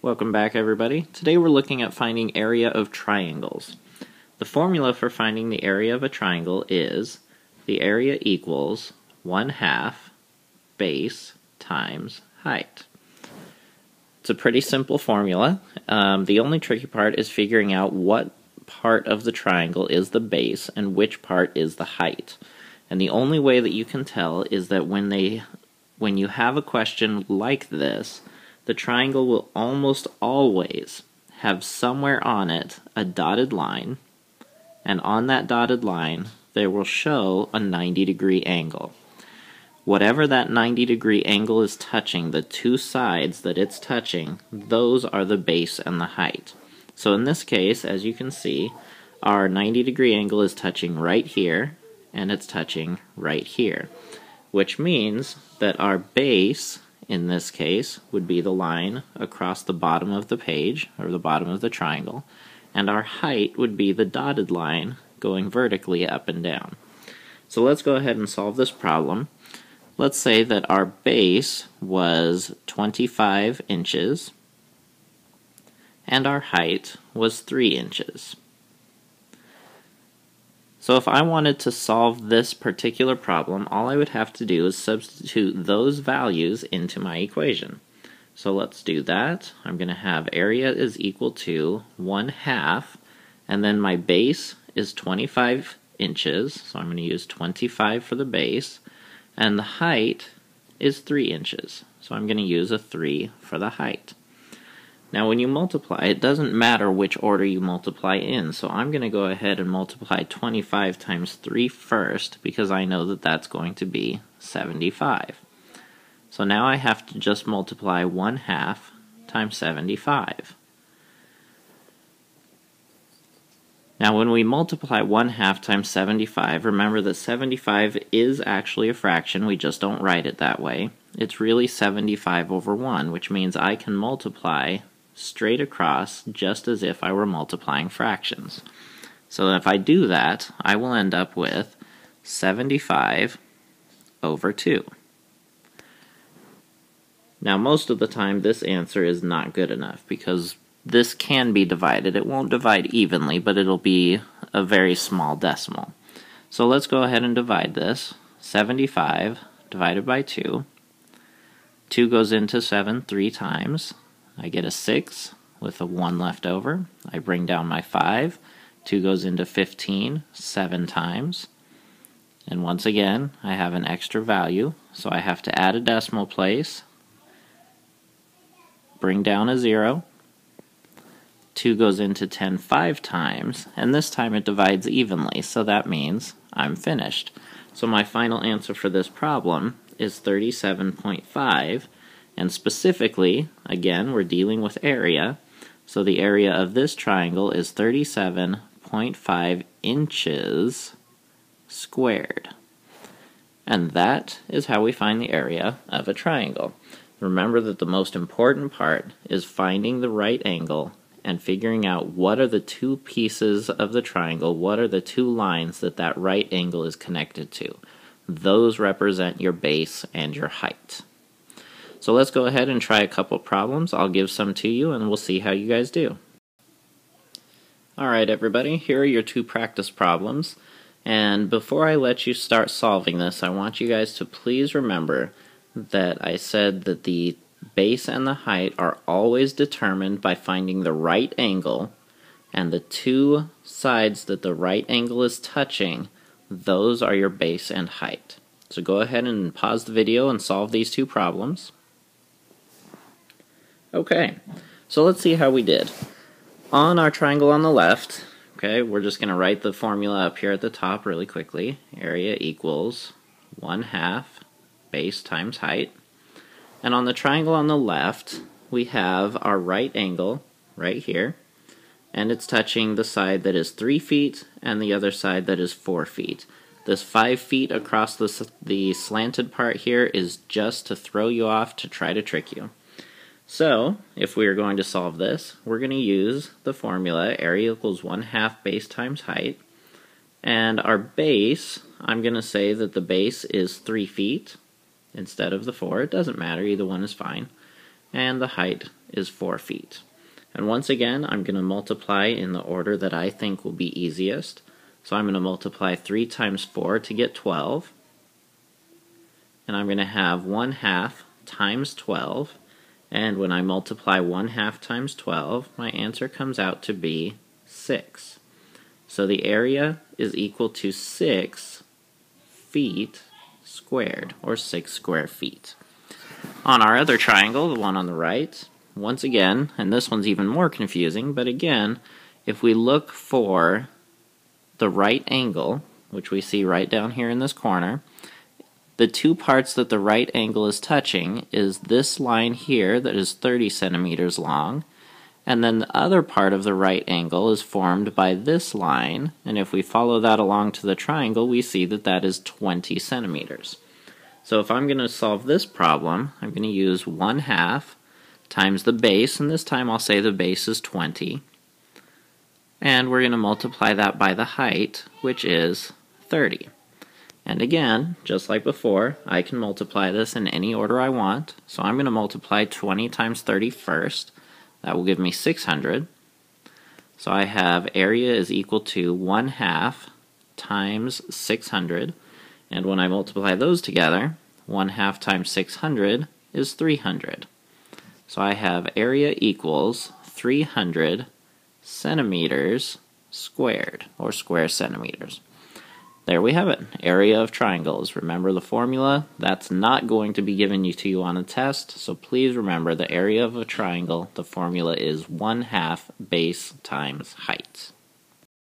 Welcome back, everybody. Today we're looking at finding area of triangles. The formula for finding the area of a triangle is the area equals 1/2 base times height. It's a pretty simple formula. The only tricky part is figuring out what part of the triangle is the base and which part is the height. And the only way that you can tell is that when you have a question like this, the triangle will almost always have somewhere on it a dotted line, and on that dotted line there will show a 90-degree angle. Whatever that 90-degree angle is touching, the two sides that it's touching, those are the base and the height. So in this case, as you can see, our 90-degree angle is touching right here, and it's touching right here, which means that our base in this case would be the line across the bottom of the page, or the bottom of the triangle, and our height would be the dotted line going vertically up and down. So let's go ahead and solve this problem. Let's say that our base was 25 inches and our height was 3 inches. So if I wanted to solve this particular problem, all I would have to do is substitute those values into my equation. So let's do that. I'm going to have area is equal to 1/2, and then my base is 25 inches, so I'm going to use 25 for the base, and the height is 3 inches, so I'm going to use a 3 for the height. Now when you multiply, it doesn't matter which order you multiply in, so I'm going to go ahead and multiply 25 times 3 first, because I know that that's going to be 75. So now I have to just multiply 1/2 times 75. Now when we multiply 1/2 times 75, remember that 75 is actually a fraction, we just don't write it that way. It's really 75 over 1, which means I can multiply straight across just as if I were multiplying fractions. So if I do that, I will end up with 75 over 2. Now most of the time this answer is not good enough because this can be divided. It won't divide evenly, but it'll be a very small decimal. So let's go ahead and divide this. 75 divided by 2. 2 goes into 7 3 times. I get a 6 with a 1 left over. I bring down my 5. 2 goes into 15 7 times. And once again, I have an extra value, so I have to add a decimal place, bring down a 0. 2 goes into 10 5 times, and this time it divides evenly, so that means I'm finished. So my final answer for this problem is 37.5. And specifically, again, we're dealing with area, so the area of this triangle is 37.5 inches squared. And that is how we find the area of a triangle. Remember that the most important part is finding the right angle and figuring out what are the two pieces of the triangle, what are the two lines that right angle is connected to. Those represent your base and your height. So let's go ahead and try a couple problems. I'll give some to you and we'll see how you guys do. Alright everybody, here are your two practice problems. And before I let you start solving this, I want you guys to please remember that I said that the base and the height are always determined by finding the right angle, and the two sides that the right angle is touching, those are your base and height. So go ahead and pause the video and solve these two problems. Okay, so let's see how we did. On our triangle on the left, okay, we're just going to write the formula up here at the top really quickly. Area equals 1/2 base times height. And on the triangle on the left, we have our right angle right here, and it's touching the side that is 3 feet and the other side that is 4 feet. This 5 feet across the slanted part here is just to throw you off, to try to trick you. So, if we are going to solve this, we're going to use the formula area equals 1/2 base times height, and our base, I'm going to say that the base is 3 feet instead of the 4. It doesn't matter, either one is fine. And the height is 4 feet. And once again, I'm going to multiply in the order that I think will be easiest. So I'm going to multiply 3 times 4 to get 12. And I'm going to have 1/2 times 12. And when I multiply 1/2 times 12, my answer comes out to be 6. So the area is equal to 6 feet squared, or 6 square feet. On our other triangle, the one on the right, once again, and this one's even more confusing, but again, if we look for the right angle, which we see right down here in this corner, the two parts that the right angle is touching is this line here that is 30 centimeters long, and then the other part of the right angle is formed by this line, and if we follow that along to the triangle, we see that that is 20 centimeters. So if I'm going to solve this problem, I'm going to use 1/2 times the base, and this time I'll say the base is 20, and we're going to multiply that by the height, which is 30. And again, just like before, I can multiply this in any order I want, so I'm going to multiply 20 times 30 first. That will give me 600. So I have area is equal to 1/2 times 600, and when I multiply those together, 1/2 times 600 is 300. So I have area equals 300 centimeters squared, or square centimeters. There we have it, area of triangles. Remember the formula? That's not going to be given to you on a test, so please remember the area of a triangle, the formula is 1/2 base times height.